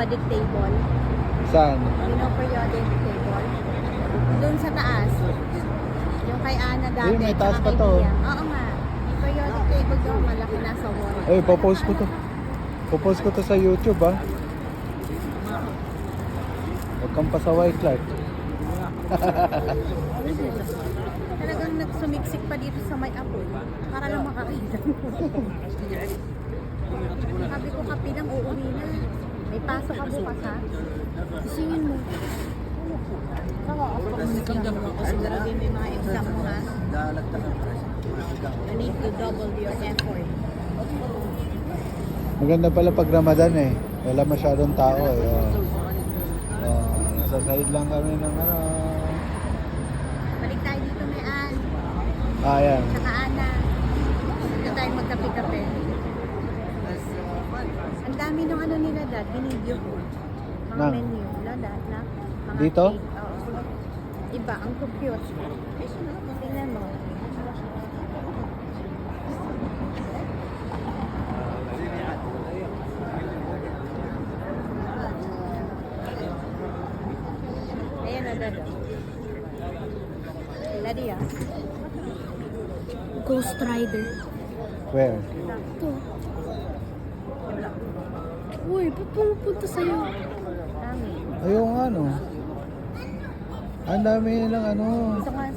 periodic table. Saan? You know periodic table? Doon sa taas. Yung kay Ana dati. May taas tsaka pa kay to. Bia. Oo nga. Yung periodic table doon, malaki na sa wall. Ay, popost ko to. Popost ko to sa YouTube, ah. Huwag kang pasaway, Clark. Talagang nagsumiksik pa dito sa may apoy para lang makakita. Sabi ko, kapilang uuwi na. May pasok ka bukas, ha? Isingin mo. Siguro din may mga exam mo, ha? You need to double your effort. Maganda pala pag Ramadan eh. Wala masyadong tao eh. Oh. Oh, nasa side lang kami ng ano. Balik tayo dito, may Ann. Ah, yan. Saka Ana. Dito tayo magkape-kape. Ang dami ng ano nila, Dad. Binidyo ko. Mga Nang? menu. Dad, na? Mga Dito? cake. Oo. Iba, ang cute. Tingnan mo. Ayan na, Dad. Ladi, ah. Ghost Rider. Where? Ito. Uy, ba't pumupunta sa'yo? Dami. Ayun nga no. Ang dami nilang ano. Gusto nga